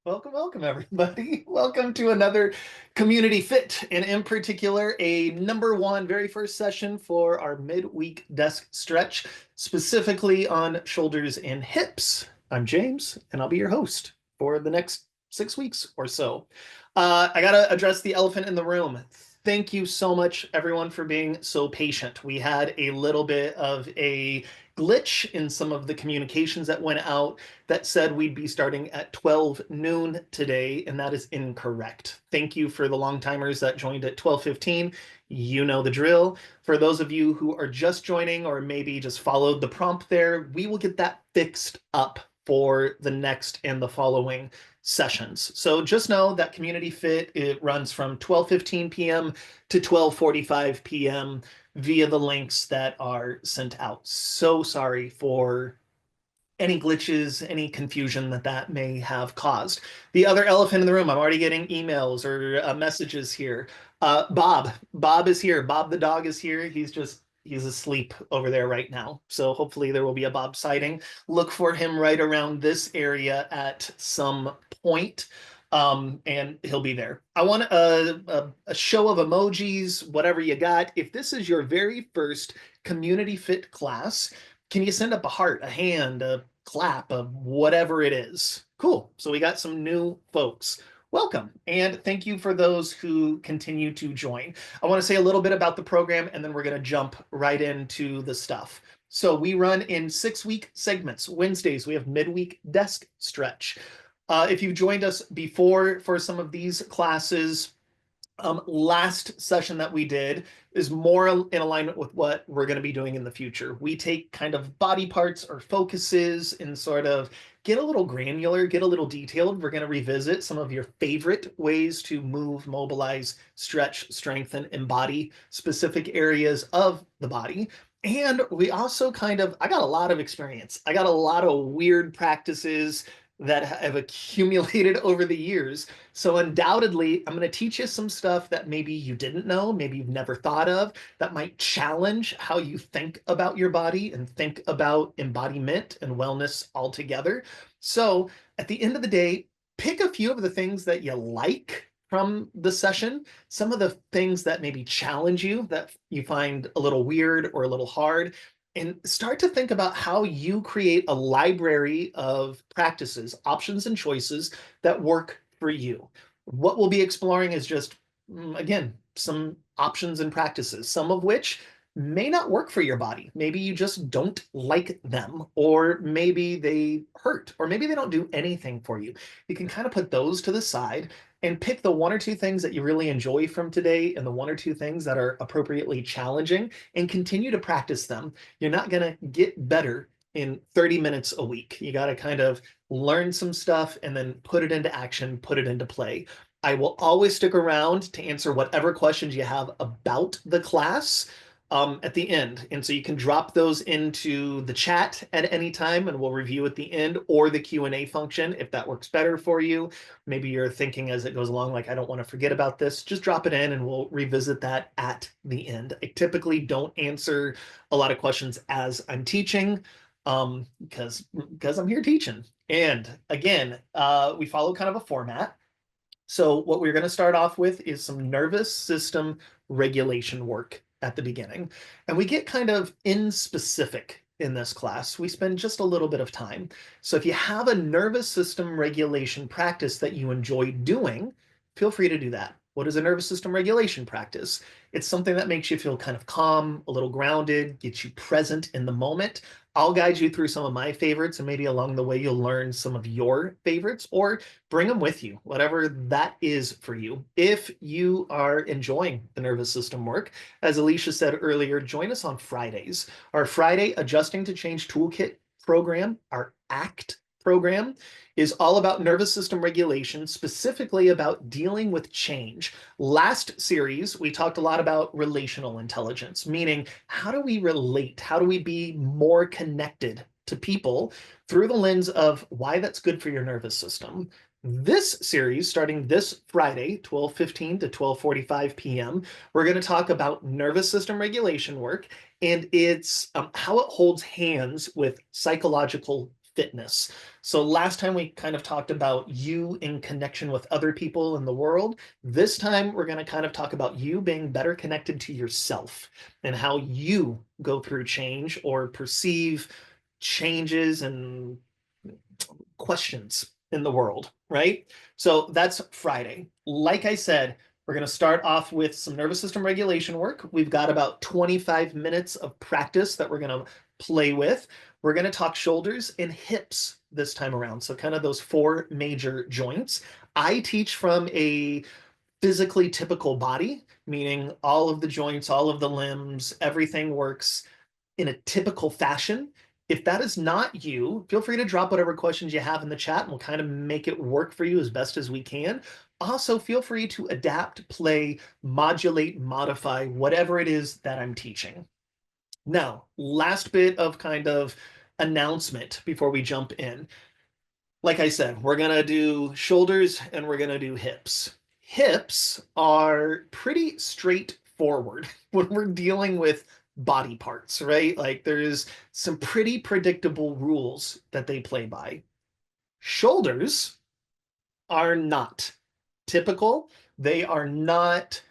Welcome, everybody. Welcome to another Community Fit, and in particular, a number one, very first session for our midweek desk stretch, specifically on shoulders and hips. I'm James, and I'll be your host for the next 6 weeks or so. I got to address the elephant in the room. Thank you so much, everyone, for being so patient. We had a little bit of a glitch in some of the communications that went out that said we'd be starting at 12 noon today, and that is incorrect. Thank you for the long timers that joined at 12:15. You know the drill. For those of you who are just joining or maybe just followed the prompt there, we will get that fixed up for the next and the following sessions. So just know that Community Fit, it runs from 12:15 p.m. to 12:45 p.m. via the links that are sent out. So sorry for any glitches, any confusion that may have caused. The other elephant in the room, I'm already getting emails or messages here. Bob is here. Bob the dog is here. He's asleep over there right now. So hopefully there will be a Bob sighting. Look for him right around this area at some point. And he'll be there. I want a show of emojis, whatever you got. If this is your very first Community Fit class, can you send up a heart, a hand, a clap, a whatever it is? Cool. So we got some new folks. Welcome. And thank you for those who continue to join. I want to say a little bit about the program, and then we're going to jump right into the stuff. So we run in 6-week segments. Wednesdays, we have midweek desk stretch. If you've joined us before for some of these classes, last session that we did is more in alignment with what we're going to be doing in the future. We take kind of body parts or focuses and sort of get a little granular, get a little detailed. We're going to revisit some of your favorite ways to move, mobilize, stretch, strengthen, embody specific areas of the body. And we also I got a lot of experience. I got a lot of weird practices that have accumulated over the years. So undoubtedly, I'm going to teach you some stuff that maybe you didn't know, maybe you've never thought of, that might challenge how you think about your body and think about embodiment and wellness altogether. So at the end of the day, pick a few of the things that you like from the session, some of the things that maybe challenge you, that you find a little weird or a little hard, and start to think about how you create a library of practices, options, and choices that work for you. What we'll be exploring is just, again, some options and practices, some of which may not work for your body. Maybe you just don't like them, or maybe they hurt, or maybe they don't do anything for you. You can kind of put those to the side and pick the one or two things that you really enjoy from today and the one or two things that are appropriately challenging and continue to practice them. You're not going to get better in 30 minutes a week. You got to kind of learn some stuff and then put it into action, put it into play. I will always stick around to answer whatever questions you have about the class at the end. And so you can drop those into the chat at any time and we'll review at the end, or the Q&A function if that works better for you. Maybe you're thinking as it goes along, like, I don't want to forget about this. Just drop it in and we'll revisit that at the end. I typically don't answer a lot of questions as I'm teaching because I'm here teaching. And again, we follow kind of a format. So what we're going to start off with is some nervous system regulation work at the beginning. And we get kind of in specific in this class. We spend just a little bit of time. So if you have a nervous system regulation practice that you enjoy doing, feel free to do that. What is a nervous system regulation practice? It's something that makes you feel kind of calm, a little grounded, gets you present in the moment. I'll guide you through some of my favorites, and maybe along the way you'll learn some of your favorites, or bring them with you, whatever that is for you. If you are enjoying the nervous system work, as Alicia said earlier, join us on Fridays. Our Friday Adjusting to Change Toolkit program, our ACT program, is all about nervous system regulation, specifically about dealing with change. Last series, we talked a lot about relational intelligence, meaning how do we relate? How do we be more connected to people through the lens of why that's good for your nervous system? This series, starting this Friday, 12:15 to 12:45 p.m., we're going to talk about nervous system regulation work, and it's how it holds hands with psychological fitness. So last time we kind of talked about you in connection with other people in the world. This time we're going to kind of talk about you being better connected to yourself and how you go through change or perceive changes and questions in the world, right? So that's Friday. Like I said, we're going to start off with some nervous system regulation work. We've got about 25 minutes of practice that we're going to play with. We're going to talk shoulders and hips this time around. So kind of those four major joints. I teach from a physically typical body, meaning all of the joints, all of the limbs, everything works in a typical fashion. If that is not you, feel free to drop whatever questions you have in the chat and we'll kind of make it work for you as best as we can. Also, feel free to adapt, play, modulate, modify, whatever it is that I'm teaching. Now, last bit of kind of announcement before we jump in. Like I said, we're going to do shoulders and we're going to do hips. Hips are pretty straightforward when we're dealing with body parts, right? Like there's some pretty predictable rules that they play by. Shoulders are not typical. They are not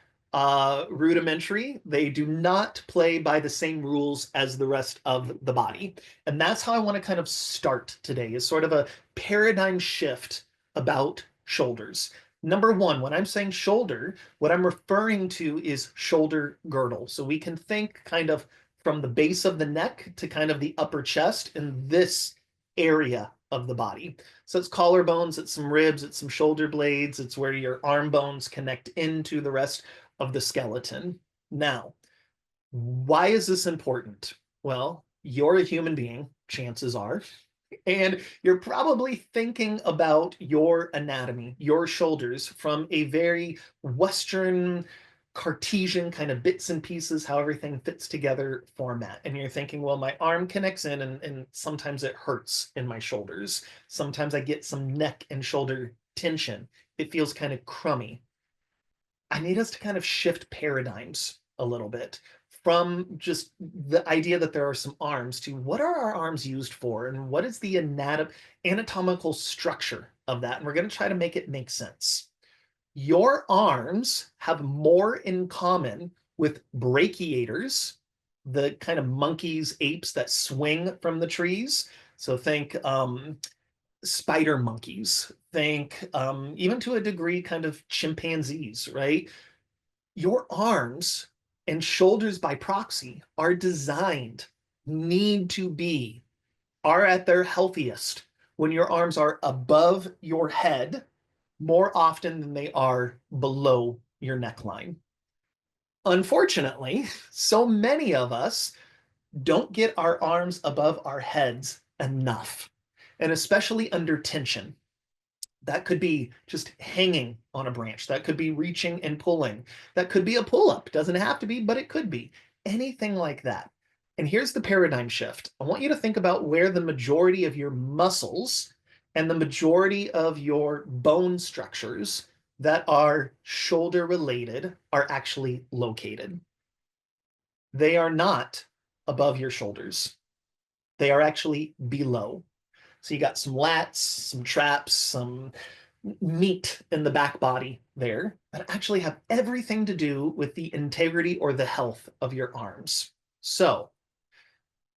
rudimentary. They do not play by the same rules as the rest of the body. And that's how I want to kind of start today, is sort of a paradigm shift about shoulders. Number one, when I'm saying shoulder, what I'm referring to is shoulder girdle. So we can think kind of from the base of the neck to kind of the upper chest in this area of the body. So it's collarbones, it's some ribs, it's some shoulder blades, it's where your arm bones connect into the rest of the skeleton. Now, why is this important? Well, you're a human being, chances are, and you're probably thinking about your anatomy, your shoulders, from a very Western Cartesian kind of bits and pieces, how everything fits together format. And you're thinking, well, my arm connects in and sometimes it hurts in my shoulders. Sometimes I get some neck and shoulder tension. It feels kind of crummy. I need us to kind of shift paradigms a little bit from just the idea that there are some arms to what are our arms used for and what is the anatomical structure of that. And we're going to try to make it make sense. Your arms have more in common with brachiators, the kind of monkeys, apes that swing from the trees. So think spider monkeys, think even to a degree kind of chimpanzees, right? Your arms and shoulders by proxy are designed, need to be, are at their healthiest when your arms are above your head more often than they are below your neckline. Unfortunately, so many of us don't get our arms above our heads enough, and especially under tension. That could be just hanging on a branch. That could be reaching and pulling. That could be a pull-up. Doesn't have to be, but it could be. Anything like that. And here's the paradigm shift. I want you to think about where the majority of your muscles and the majority of your bone structures that are shoulder related are actually located. They are not above your shoulders. They are actually below. So you got some lats, some traps, some meat in the back body there that actually have everything to do with the integrity or the health of your arms. So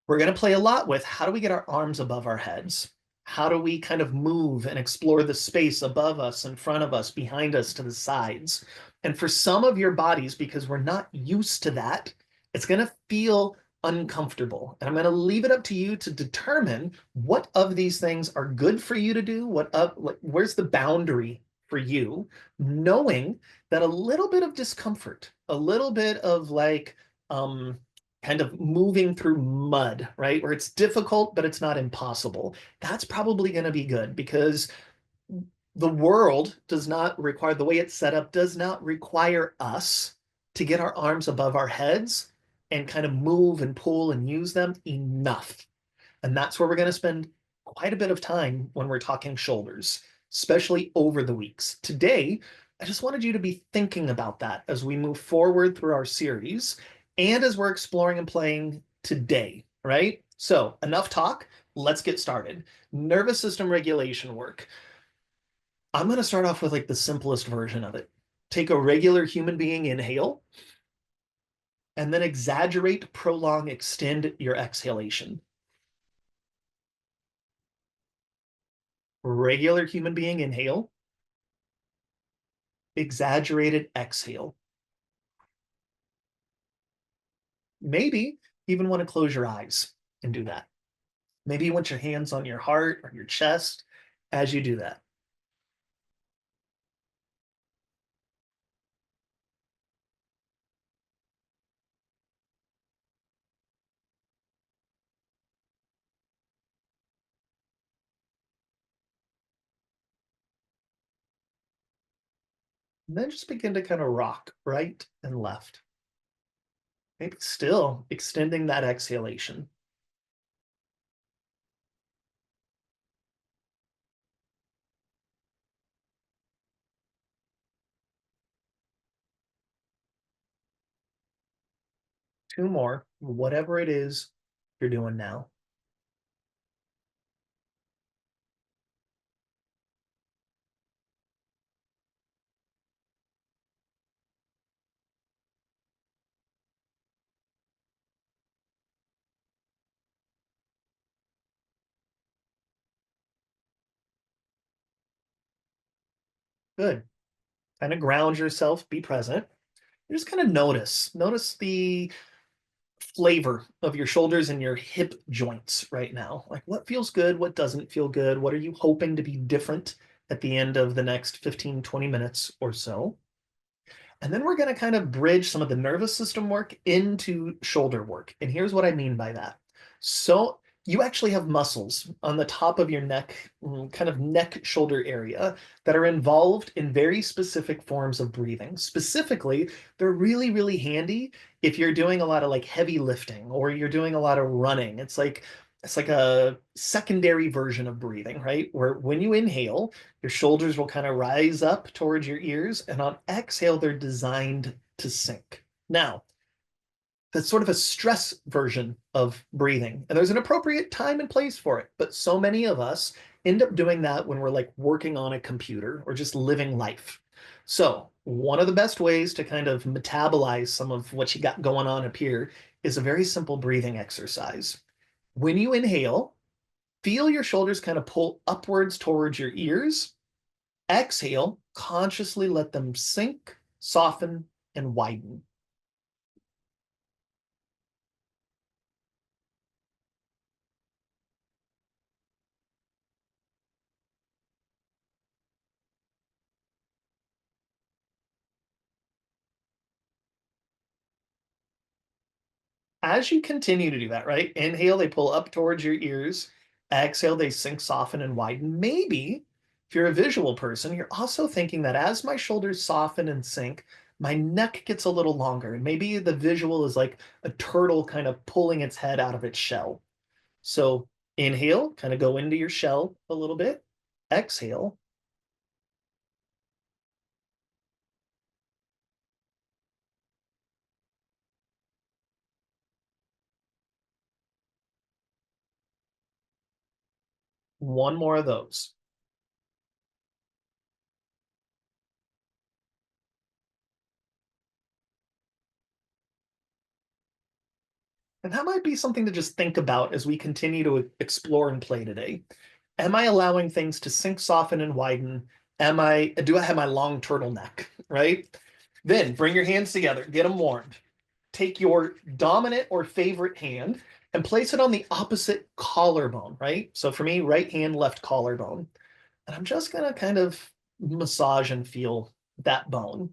we're going to play a lot with how do we get our arms above our heads? How do we kind of move and explore the space above us, in front of us, behind us, to the sides? And for some of your bodies, because we're not used to that, it's going to feel uncomfortable. And I'm going to leave it up to you to determine what of these things are good for you to do, where's the boundary for you, knowing that a little bit of discomfort, a little bit of like kind of moving through mud, right? Where it's difficult, but it's not impossible. That's probably going to be good because the world does not require, the way it's set up does not require us to get our arms above our heads and kind of move and pull and use them enough. And that's where we're going to spend quite a bit of time when we're talking shoulders, especially over the weeks. Today, I just wanted you to be thinking about that as we move forward through our series and as we're exploring and playing today, right? So enough talk. let's get started. Nervous system regulation work. I'm going to start off with like the simplest version of it. Take a regular human being inhale and then exaggerate, prolong, extend your exhalation. Regular human being inhale, exaggerated exhale. Maybe even want to close your eyes and do that. Maybe you want your hands on your heart or your chest as you do that. And then just begin to kind of rock right and left. Maybe still extending that exhalation. Two more, whatever it is you're doing now. Good. Kind of ground yourself, be present. You just kind of notice the flavor of your shoulders and your hip joints right now. Like what feels good, what doesn't feel good, what are you hoping to be different at the end of the next 15, 20 minutes or so. And then we're going to kind of bridge some of the nervous system work into shoulder work. And here's what I mean by that. So you actually have muscles on the top of your neck, kind of neck shoulder area, that are involved in very specific forms of breathing. Specifically, they're really, really handy if you're doing a lot of like heavy lifting or you're doing a lot of running. It's like a secondary version of breathing, right? Where when you inhale, your shoulders will kind of rise up towards your ears, and on exhale, they're designed to sink. Now, that's sort of a stress version of breathing, and there's an appropriate time and place for it. But so many of us end up doing that when we're like working on a computer or just living life. So, one of the best ways to kind of metabolize some of what you got going on up here is a very simple breathing exercise. When you inhale, feel your shoulders kind of pull upwards towards your ears. Exhale, consciously let them sink, soften, and widen. As you continue to do that, right? Inhale, they pull up towards your ears. Exhale, they sink, soften, and widen. Maybe if you're a visual person, you're also thinking that as my shoulders soften and sink, my neck gets a little longer. And maybe the visual is like a turtle kind of pulling its head out of its shell. So inhale, kind of go into your shell a little bit. Exhale, one more of those. And that might be something to just think about as we continue to explore and play today. Am I allowing things to sink, soften, and widen? Do I have my long turtleneck, right? Then bring your hands together, get them warmed. Take your dominant or favorite hand and place it on the opposite collarbone, right? So for me, right hand, left collarbone. And I'm just going to kind of massage and feel that bone.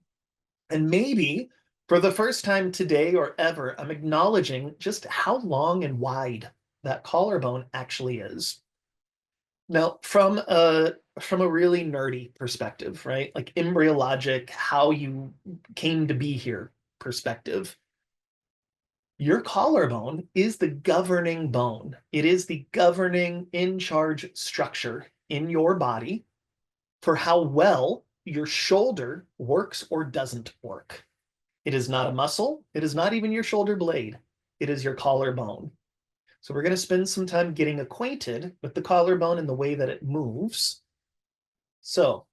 And maybe for the first time today or ever, I'm acknowledging just how long and wide that collarbone actually is. Now, from a really nerdy perspective, right? Like embryologic, how you came to be here perspective, your collarbone is the governing bone. It is the governing in charge structure in your body for how well your shoulder works or doesn't work. It is not a muscle. It is not even your shoulder blade. It is your collarbone. So we're going to spend some time getting acquainted with the collarbone and the way that it moves. So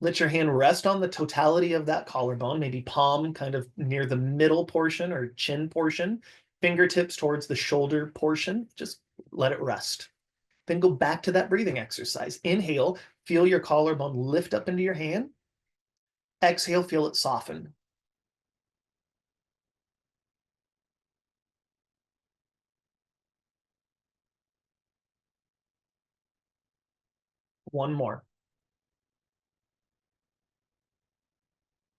let your hand rest on the totality of that collarbone, maybe palm kind of near the middle portion or chin portion, fingertips towards the shoulder portion. Just let it rest. Then go back to that breathing exercise. Inhale, feel your collarbone lift up into your hand. Exhale, feel it soften. One more.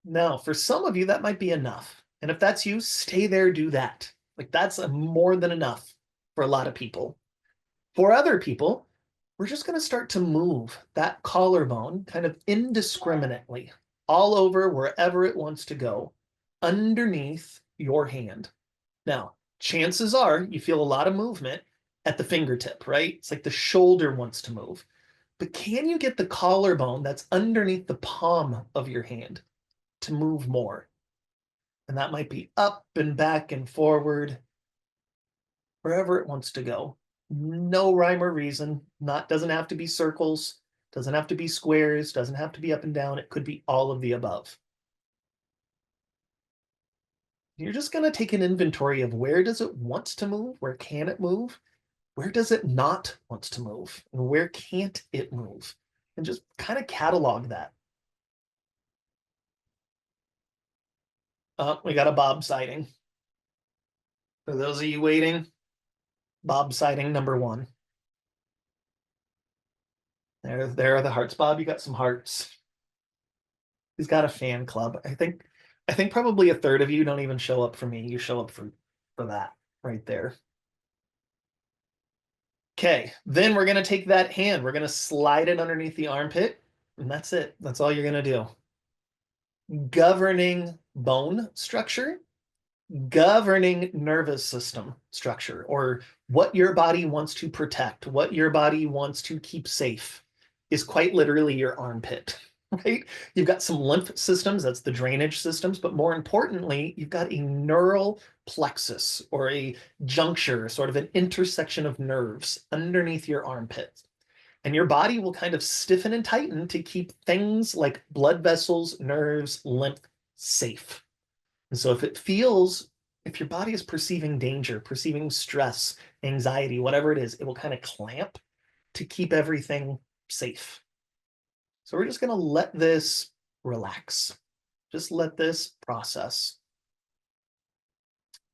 Now, for some of you, that might be enough. And if that's you, stay there, do that. Like that's more than enough for a lot of people. For other people, we're just going to start to move that collarbone kind of indiscriminately all over wherever it wants to go underneath your hand. Now, chances are you feel a lot of movement at the fingertip, right? It's like the shoulder wants to move. But can you get the collarbone that's underneath the palm of your hand to move more? And that might be up and back and forward, wherever it wants to go. No rhyme or reason. Not doesn't have to be circles, doesn't have to be squares, doesn't have to be up and down. It could be all of the above. You're just going to take an inventory of where does it want to move, where can it move, where does it not want to move, and where can't it move, and just kind of catalog that. We got a bob sighting. For those of you waiting, bob sighting number one. There are the hearts, Bob. You got some hearts. He's got a fan club. I think probably a third of you don't even show up for me. You show up for that right there. Okay, then we're gonna take that hand. We're gonna slide it underneath the armpit, and that's it. That's all you're gonna do. Governing bone structure, governing nervous system structure, or what your body wants to protect, what your body wants to keep safe, is quite literally your armpit, right? You've got some lymph systems, that's the drainage systems, but more importantly, you've got a neural plexus or a juncture, sort of an intersection of nerves underneath your armpit. And your body will kind of stiffen and tighten to keep things like blood vessels, nerves, lymph safe. And so if your body is perceiving danger, perceiving stress, anxiety, whatever it is, it will kind of clamp to keep everything safe. So we're just going to let this relax. Just let this process.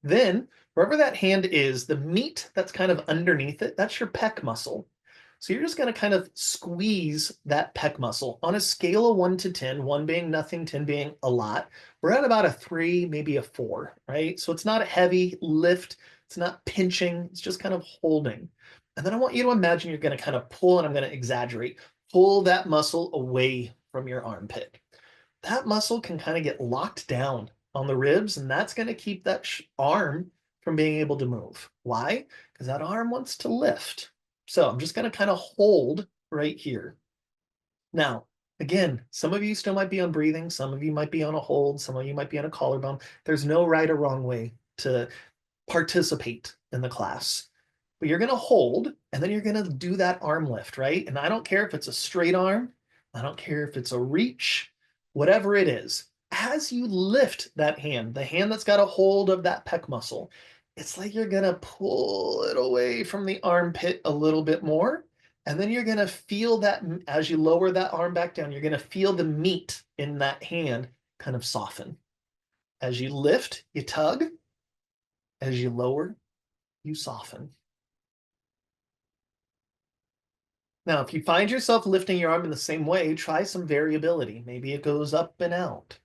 Then, wherever that hand is, the meat that's kind of underneath it, that's your pec muscle. So you're just going to kind of squeeze that pec muscle on a scale of 1 to 10, 1 being nothing, 10 being a lot. We're at about a 3, maybe a 4, right? So it's not a heavy lift. It's not pinching. It's just kind of holding. And then I want you to imagine you're going to kind of pull, and I'm going to exaggerate, pull that muscle away from your armpit. That muscle can kind of get locked down on the ribs, and that's going to keep that arm from being able to move. Why? Because that arm wants to lift. So I'm just going to kind of hold right here. Now, again, some of you still might be on breathing. Some of you might be on a hold. Some of you might be on a collarbone. There's no right or wrong way to participate in the class. But you're going to hold, and then you're going to do that arm lift, right? And I don't care if it's a straight arm. I don't care if it's a reach, whatever it is. As you lift that hand, the hand that's got a hold of that pec muscle, it's like you're going to pull it away from the armpit a little bit more. And then you're going to feel that as you lower that arm back down, you're going to feel the meat in that hand kind of soften. As you lift, you tug. As you lower, you soften. Now, if you find yourself lifting your arm in the same way, try some variability. Maybe it goes up and out.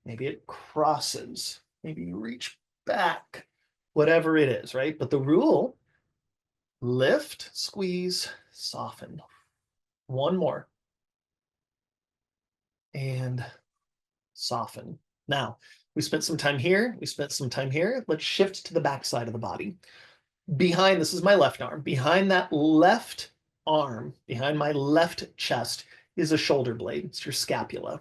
Maybe it crosses. Maybe you reach back, whatever it is, right? But the rule, lift, squeeze, soften. One more. And soften. Now, we spent some time here. We spent some time here. Let's shift to the back side of the body. Behind, this is my left arm. Behind that left arm, behind my left chest, is a shoulder blade. It's your scapula.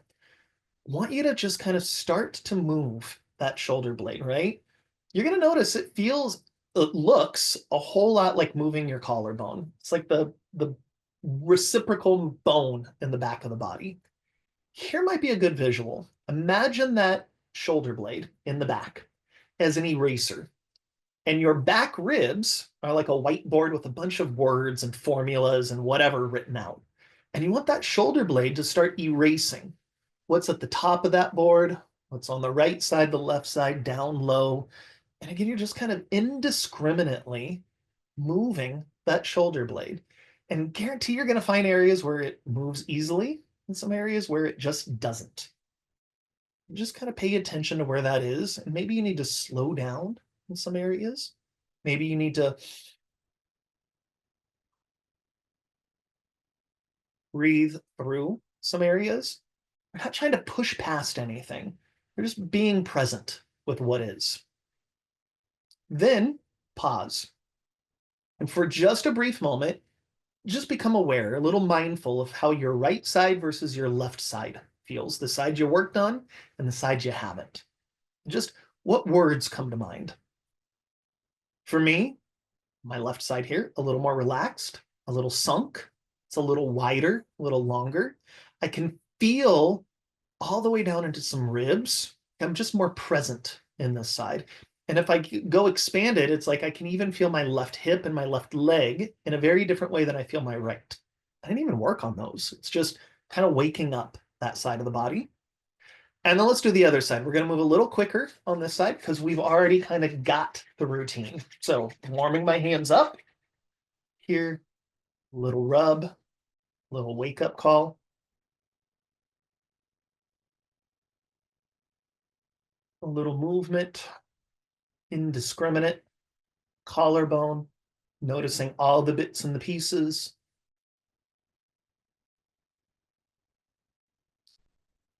I want you to just kind of start to move that shoulder blade, right? You're going to notice it feels it looks a whole lot like moving your collarbone. It's like the reciprocal bone in the back of the body. Here might be a good visual. Imagine that shoulder blade in the back as an eraser, and your back ribs are like a whiteboard with a bunch of words and formulas and whatever written out. And you want that shoulder blade to start erasing what's at the top of that board, what's on the right side, the left side, down low. And again, you're just kind of indiscriminately moving that shoulder blade. And guarantee you're going to find areas where it moves easily and some areas where it just doesn't. Just kind of pay attention to where that is. And maybe you need to slow down in some areas. Maybe you need to breathe through some areas. We're not trying to push past anything. We're just being present with what is. Then pause. And for just a brief moment, just become aware, a little mindful of how your right side versus your left side feels, the side you worked on and the side you haven't. Just what words come to mind? For me, my left side here, a little more relaxed, a little sunk. It's a little wider, a little longer. I can feel all the way down into some ribs. I'm just more present in this side. And if I go expand it, it's like I can even feel my left hip and my left leg in a very different way than I feel my right. I didn't even work on those. It's just kind of waking up that side of the body. And then let's do the other side. We're going to move a little quicker on this side because we've already kind of got the routine. So warming my hands up here, little rub, little wake up call. A little movement, indiscriminate, collarbone, noticing all the bits and the pieces.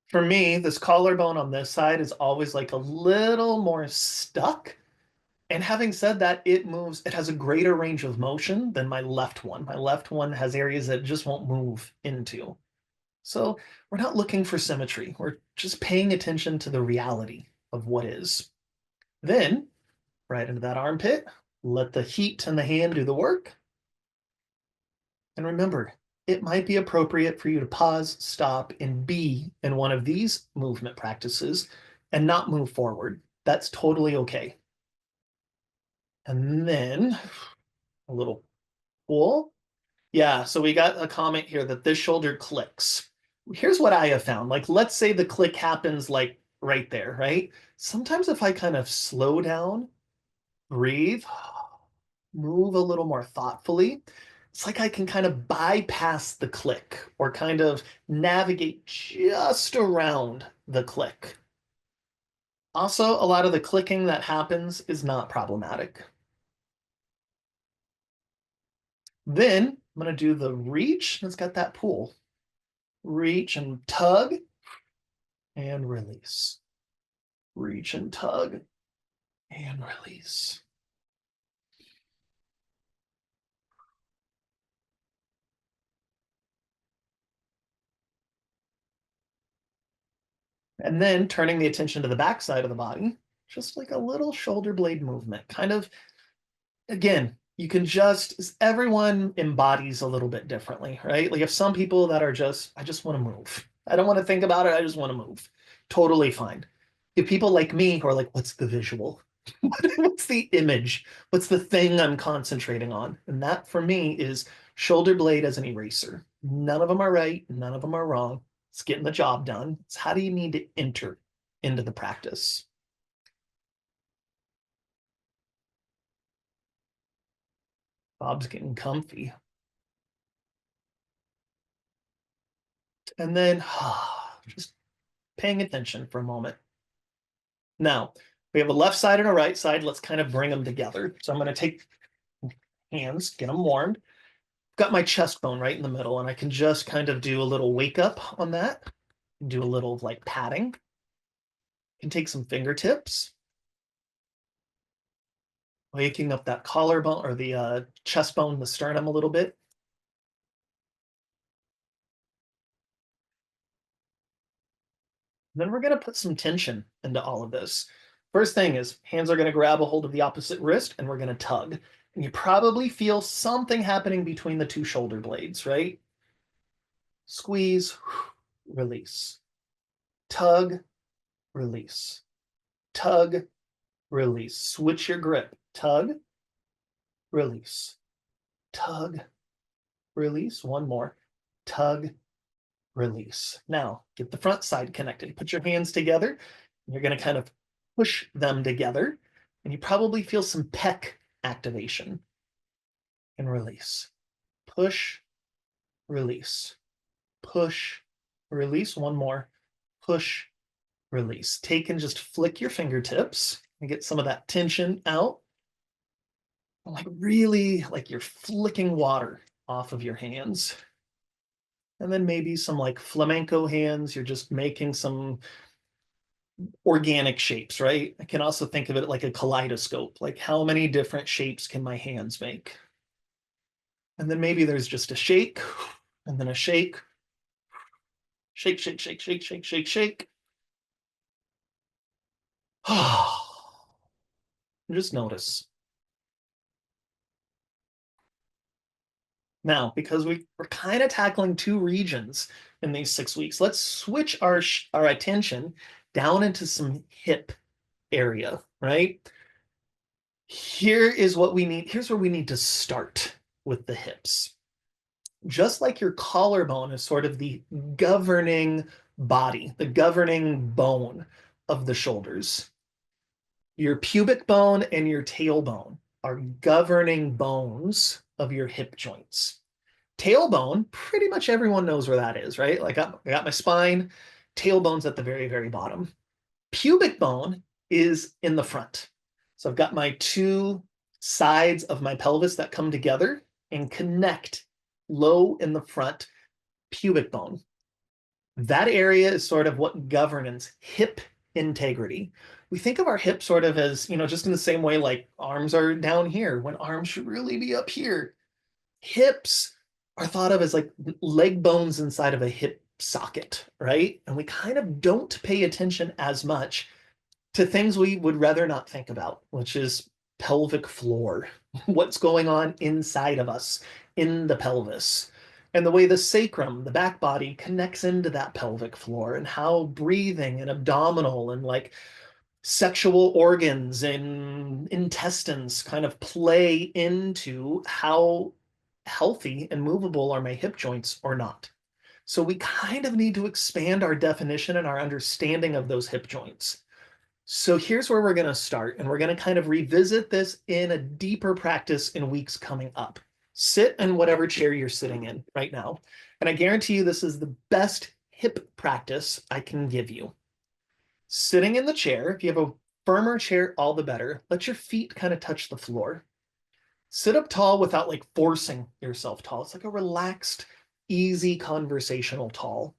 For me, this collarbone on this side is always like a little more stuck. And having said that, it moves, it has a greater range of motion than my left one. My left one has areas that it just won't move into. So we're not looking for symmetry. We're just paying attention to the reality of what is. Then, right into that armpit, let the heat and the hand do the work. And remember, it might be appropriate for you to pause, stop, and be in one of these movement practices and not move forward. That's totally okay. And then a little pull. Yeah, so we got a comment here that this shoulder clicks. Here's what I have found. Like, let's say the click happens like right there, right? Sometimes if I kind of slow down, breathe, move a little more thoughtfully, it's like I can kind of bypass the click or kind of navigate just around the click. Also, a lot of the clicking that happens is not problematic. Then I'm going to do the reach. It's got that pull. Reach and tug and release. Reach and tug and release. And then turning the attention to the back side of the body, just like a little shoulder blade movement. Kind of, again, you can just, everyone embodies a little bit differently, right? Like if some people that are just, I just want to move. I don't want to think about it. I just want to move. Totally fine. If people like me who are like, what's the visual? What's the image? What's the thing I'm concentrating on? And that for me is shoulder blade as an eraser. None of them are right. None of them are wrong. It's getting the job done. It's how do you need to enter into the practice? Bob's getting comfy. And then just paying attention for a moment. Now, we have a left side and a right side. Let's kind of bring them together. So I'm going to take hands, get them warmed. Got my chest bone right in the middle, and I can just kind of do a little wake up on that. Do a little like patting. Can take some fingertips, waking up that collarbone or the chest bone, the sternum a little bit. Then we're going to put some tension into all of this. First thing is hands are going to grab a hold of the opposite wrist and we're going to tug. And you probably feel something happening between the two shoulder blades, right? Squeeze, release. Tug, release. Tug, release. Switch your grip. Tug, release. Tug, release. One more. Tug, release. Now, get the front side connected. Put your hands together. And you're going to kind of push them together. And you probably feel some pec activation. And release. Push, release. Push, release. One more. Push, release. Take and just flick your fingertips and get some of that tension out. Like really, like you're flicking water off of your hands. And then maybe some like flamenco hands. You're just making some organic shapes, right? I can also think of it like a kaleidoscope. Like how many different shapes can my hands make? And then maybe there's just a shake and then a shake. Shake, shake, shake, shake, shake, shake, shake. Just notice. Now, because we're kind of tackling two regions in these 6 weeks, let's switch our attention down into some hip area, right? Here's where we need to start with the hips. Just like your collarbone is sort of the governing body, the governing bone of the shoulders, your pubic bone and your tailbone are governing bones of your hip joints. Tailbone, pretty much everyone knows where that is, right? Like I got my spine, tailbone's at the very, very bottom. Pubic bone is in the front. So I've got my two sides of my pelvis that come together and connect low in the front, pubic bone. That area is sort of what governs hip integrity. We think of our hips sort of as, just in the same way like arms are down here when arms should really be up here. Hips are thought of as like leg bones inside of a hip socket, right? And we kind of don't pay attention as much to things we would rather not think about, which is pelvic floor, what's going on inside of us in the pelvis, and the way the sacrum, the back body, connects into that pelvic floor, and how breathing and abdominal and like sexual organs and intestines kind of play into how healthy and movable are my hip joints or not. So we kind of need to expand our definition and our understanding of those hip joints. So here's where we're going to start, and we're going to kind of revisit this in a deeper practice in weeks coming up. Sit in whatever chair you're sitting in right now, and I guarantee you this is the best hip practice I can give you. Sitting in the chair, if you have a firmer chair, all the better. Let your feet kind of touch the floor. Sit up tall without like forcing yourself tall. It's like a relaxed, easy conversational tall.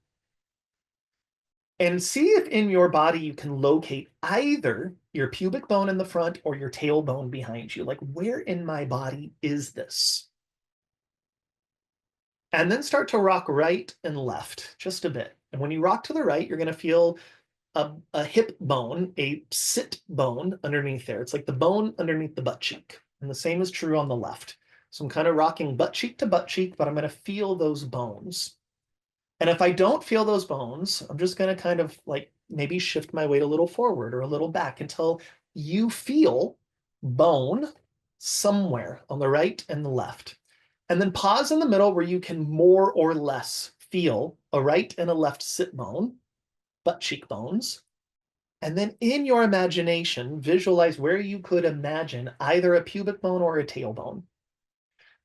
And see if in your body you can locate either your pubic bone in the front or your tailbone behind you. Like, where in my body is this? And then start to rock right and left just a bit. And when you rock to the right, you're going to feel a hip bone, a sit bone underneath there. It's like the bone underneath the butt cheek. And the same is true on the left. So I'm kind of rocking butt cheek to butt cheek, but I'm going to feel those bones. And if I don't feel those bones, I'm just going to kind of like maybe shift my weight a little forward or a little back until you feel bone somewhere on the right and the left. And then pause in the middle where you can more or less feel a right and a left sit bone, butt cheek bones. And then in your imagination, visualize where you could imagine either a pubic bone or a tailbone.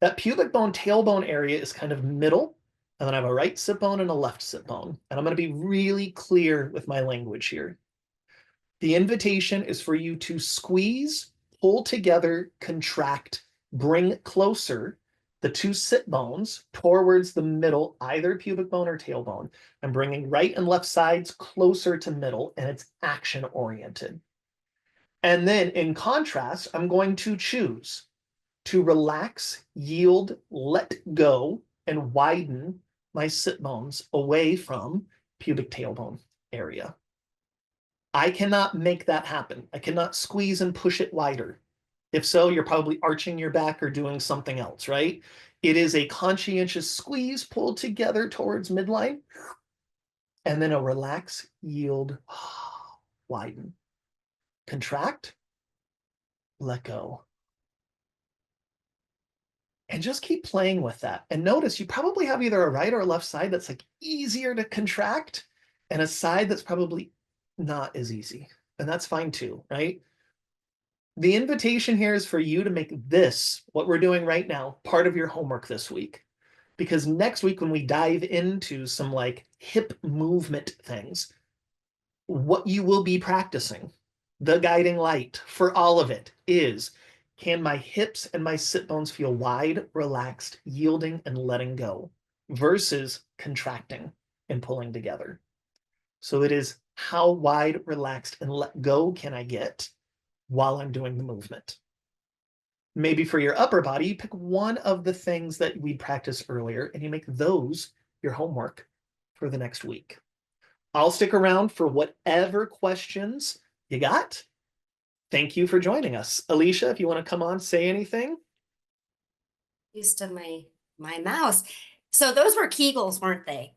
That pubic bone tailbone area is kind of middle, and then I have a right sit bone and a left sit bone. And I'm going to be really clear with my language here. The invitation is for you to squeeze, pull together, contract, bring closer the two sit bones towards the middle, either pubic bone or tailbone. I'm bringing right and left sides closer to middle, and it's action oriented. And then in contrast, I'm going to choose to relax, yield, let go, and widen my sit bones away from pubic tailbone area. I cannot make that happen. I cannot squeeze and push it wider. If so, you're probably arching your back or doing something else, right? It is a conscientious squeeze pulled together towards midline, and then a relax, yield, widen, contract, let go. And just keep playing with that. And notice you probably have either a right or a left side that's like easier to contract and a side that's probably not as easy. And that's fine too, right? The invitation here is for you to make this, what we're doing right now, part of your homework this week. Because next week, when we dive into some like hip movement things, what you will be practicing, the guiding light for all of it is, can my hips and my sit bones feel wide, relaxed, yielding, and letting go versus contracting and pulling together? So it is how wide, relaxed, and let go can I get while I'm doing the movement? Maybe for your upper body, you pick one of the things that we practiced earlier and you make those your homework for the next week. I'll stick around for whatever questions you got. Thank you for joining us. Alicia, if you want to come on, say anything. Used to my mouse. So those were Kegels, weren't they?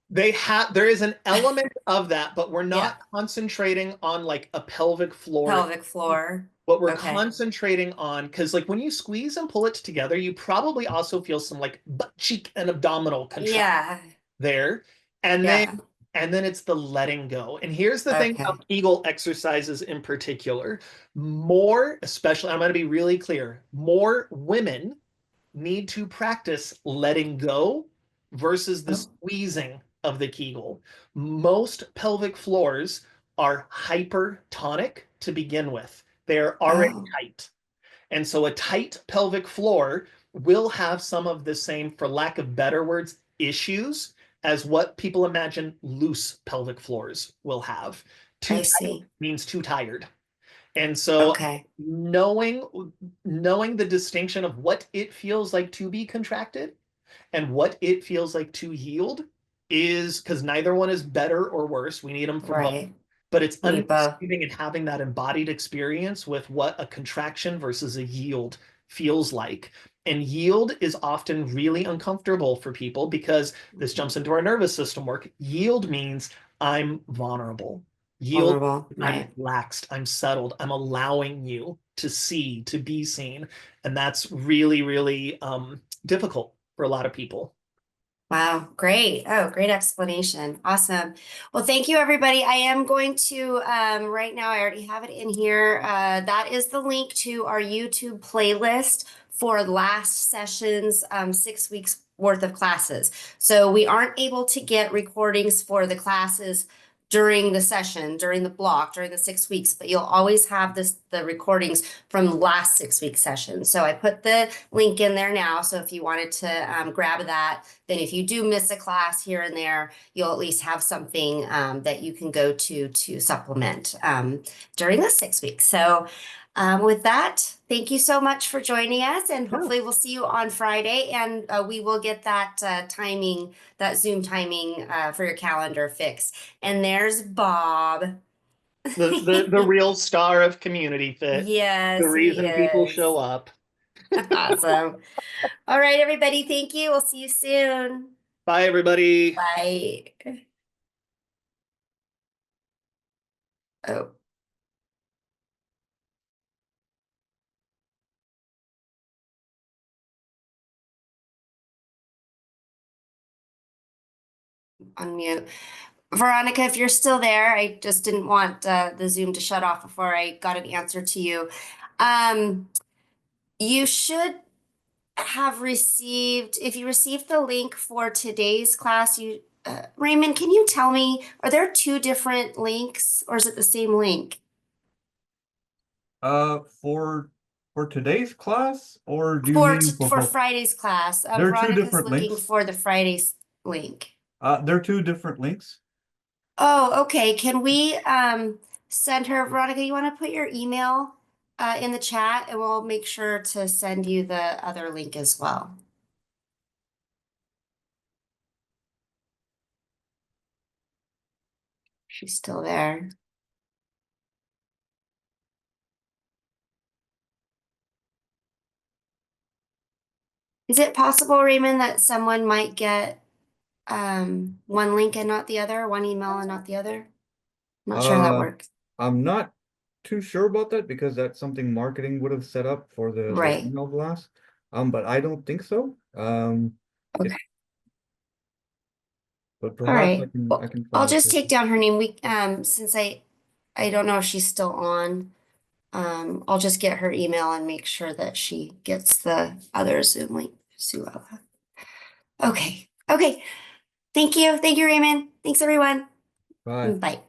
There is an element of that, but we're Yeah. not concentrating on like a pelvic floor. Pelvic floor. What we're Okay. concentrating on, because like when you squeeze and pull it together, you probably also feel some like butt cheek and abdominal contraction Yeah. there. And then Yeah. and then it's the letting go. And here's the thing Okay. about Kegel exercises in particular. More, especially, I'm going to be really clear, more women need to practice letting go versus the Oh. squeezing of the Kegel. Most pelvic floors are hypertonic to begin with. They're already Oh. tight. And so a tight pelvic floor will have some of the same, for lack of better words, issues as what people imagine loose pelvic floors will have. Too I tight see. means too tired. And so Okay. knowing the distinction of what it feels like to be contracted and what it feels like to yield is, because neither one is better or worse. We need them for both. Right. But it's Need both. understanding and having that embodied experience with what a contraction versus a yield feels like. And yield is often really uncomfortable for people because this jumps into our nervous system work. Yield means I'm vulnerable. Yield, Vulnerable. I'm Right. relaxed, I'm settled, I'm allowing you to see, to be seen. And that's really, really difficult for a lot of people. Wow, great. Oh, great explanation. Awesome. Well, thank you, everybody. I am going to, right now, I already have it in here. That is the link to our YouTube playlist for last session's 6 weeks worth of classes. So we aren't able to get recordings for the classes during the session, during the block, during the 6 weeks, but you'll always have the recordings from the last 6 week session. So I put the link in there now. So if you wanted to grab that, then if you do miss a class here and there, you'll at least have something that you can go to supplement during the 6 weeks. So with that, thank you so much for joining us, and Yeah. hopefully we'll see you on Friday, and we will get that timing, that Zoom timing for your calendar fixed. And there's Bob. The real star of Community Fit, the Yes, he reason people show is. up. Awesome. All right, everybody. Thank you. We'll see you soon. Bye, everybody. Bye. Oh, unmute. Veronica, if you're still there, I just didn't want the Zoom to shut off before I got an answer to you. Um, you should have received, if you received the link for today's class, Raymond, can you tell me, are there two different links or is it the same link? For today's class, or do you For mean for for both? Friday's class, There are two Veronica's different looking links. for the Friday's link. There are two different links. Oh, okay. Can we send her, Veronica, you want to put your email in the chat and we'll make sure to send you the other link as well. She's still there. Is it possible, Raymond, that someone might get one link and not the other, one email and not the other? I'm not sure how that Uh, works. I'm not too sure about that because that's something marketing would have set up for the Right. email blast. But I don't think so. Okay. But All perhaps right. I Well, can I'll find just it. take down her name. We since I don't know if she's still on. I'll just get her email and make sure that she gets the other Zoom link. Sue Ella. Okay. Okay. Thank you. Thank you, Raymond. Thanks, everyone. Bye. Bye.